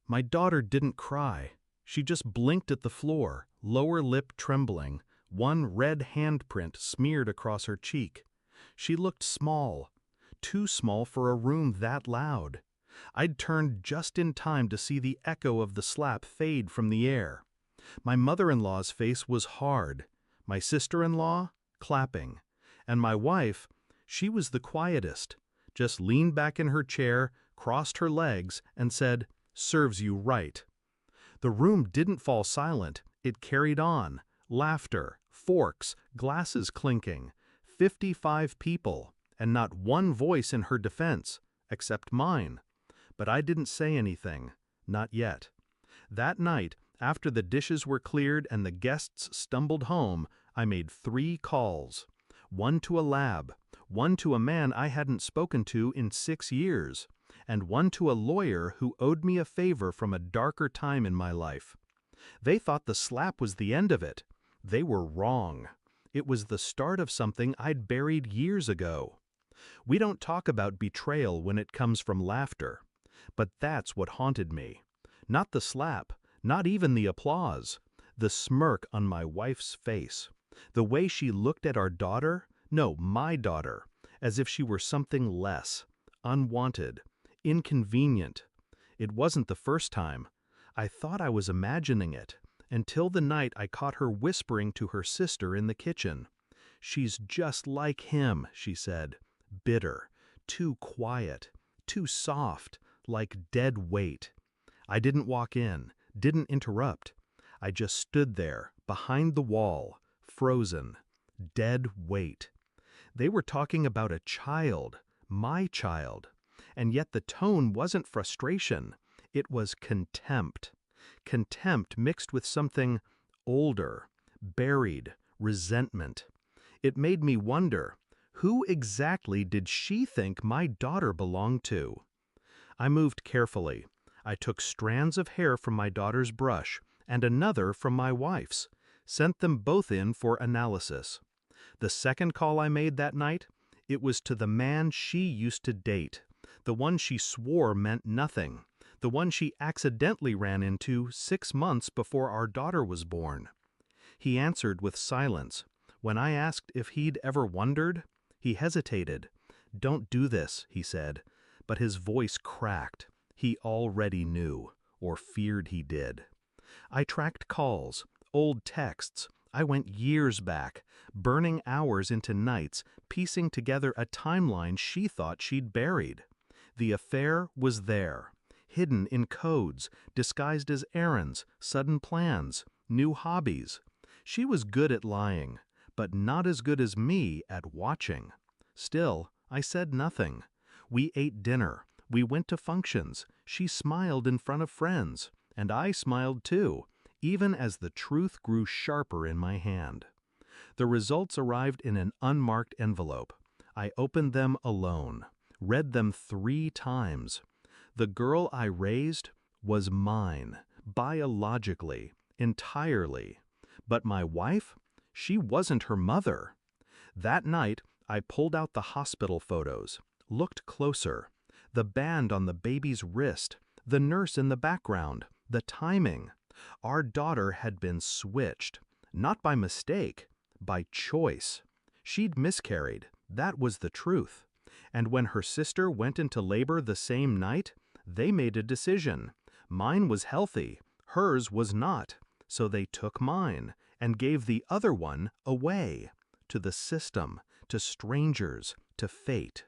My daughter didn't cry. She just blinked at the floor, lower lip trembling, one red handprint smeared across her cheek. She looked small, too small for a room that loud. I'd turned just in time to see the echo of the slap fade from the air. My mother-in-law's face was hard, my sister-in-law clapping, and my wife, she was the quietest, just leaned back in her chair, crossed her legs, and said, "Serves you right." The room didn't fall silent, it carried on. Laughter, forks, glasses clinking. 55 people, and not one voice in her defense, except mine. But I didn't say anything, not yet. That night, after the dishes were cleared and the guests stumbled home, I made 3 calls. One to a lab, one to a man I hadn't spoken to in 6 years, and one to a lawyer who owed me a favor from a darker time in my life. They thought the slap was the end of it. They were wrong. It was the start of something I'd buried years ago. We don't talk about betrayal when it comes from laughter, but that's what haunted me. Not the slap, not even the applause, the smirk on my wife's face, the way she looked at our daughter, no, my daughter, as if she were something less, unwanted, inconvenient. It wasn't the first time. I thought I was imagining it, until the night I caught her whispering to her sister in the kitchen. "She's just like him," she said, bitter, too quiet, too soft, like dead weight. I didn't walk in, didn't interrupt. I just stood there, behind the wall, frozen, dead weight. They were talking about a child, my child, and yet the tone wasn't frustration, it was contempt. Contempt mixed with something older, buried, resentment. It made me wonder, who exactly did she think my daughter belonged to? I moved carefully. I took strands of hair from my daughter's brush and another from my wife's, sent them both in for analysis. The second call I made that night, it was to the man she used to date, the one she swore meant nothing, the one she accidentally ran into 6 months before our daughter was born. He answered with silence. When I asked if he'd ever wondered, he hesitated. "Don't do this," he said, but his voice cracked. He already knew, or feared he did. I tracked calls, old texts. I went years back, burning hours into nights, piecing together a timeline she thought she'd buried. The affair was there, hidden in codes, disguised as errands, sudden plans, new hobbies. She was good at lying, but not as good as me at watching. Still, I said nothing. We ate dinner. We went to functions. She smiled in front of friends, and I smiled too, even as the truth grew sharper in my hand. The results arrived in an unmarked envelope. I opened them alone, read them 3 times. The girl I raised was mine, biologically, entirely. But my wife? She wasn't her mother. That night, I pulled out the hospital photos, looked closer. The band on the baby's wrist, the nurse in the background, the timing. Our daughter had been switched, not by mistake, by choice. She'd miscarried, that was the truth. And when her sister went into labor the same night, they made a decision. Mine was healthy, hers was not, so they took mine and gave the other one away, to the system, to strangers, to fate.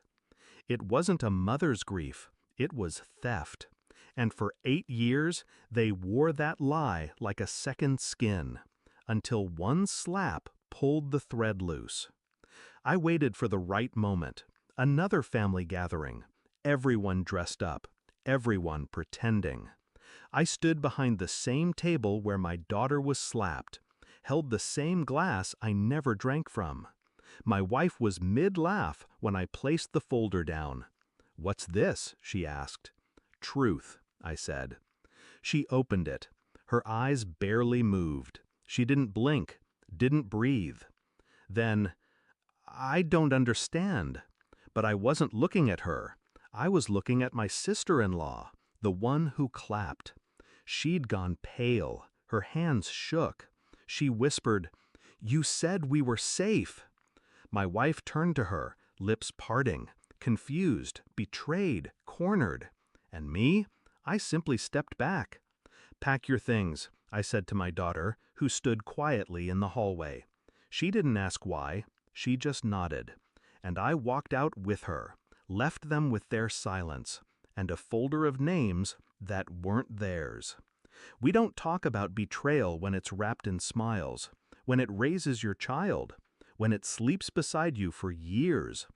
It wasn't a mother's grief, it was theft. And for 8 years, they wore that lie like a second skin, until one slap pulled the thread loose. I waited for the right moment, another family gathering, everyone dressed up, everyone pretending. I stood behind the same table where my daughter was slapped, held the same glass I never drank from. My wife was mid-laugh when I placed the folder down. "What's this?" she asked. "Truth," I said. She opened it. Her eyes barely moved. She didn't blink, didn't breathe. Then, "I don't understand." But I wasn't looking at her. I was looking at my sister-in-law, the one who clapped. She'd gone pale, her hands shook. She whispered, "You said we were safe." My wife turned to her, lips parting, confused, betrayed, cornered. And me? I simply stepped back. "Pack your things," I said to my daughter, who stood quietly in the hallway. She didn't ask why, she just nodded. And I walked out with her, left them with their silence, and a folder of names that weren't theirs. We don't talk about betrayal when it's wrapped in smiles, when it raises your child, when it sleeps beside you for years.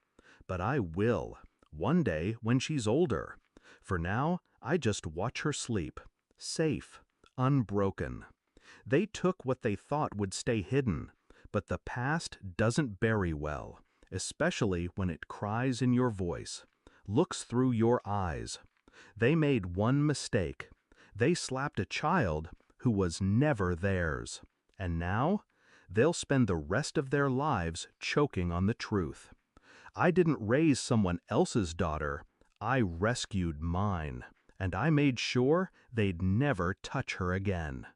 But I will, one day when she's older. For now, I just watch her sleep, safe, unbroken. They took what they thought would stay hidden, but the past doesn't bury well, especially when it cries in your voice, looks through your eyes. They made one mistake. They slapped a child who was never theirs. And now, they'll spend the rest of their lives choking on the truth. I didn't raise someone else's daughter, I rescued mine, and I made sure they'd never touch her again.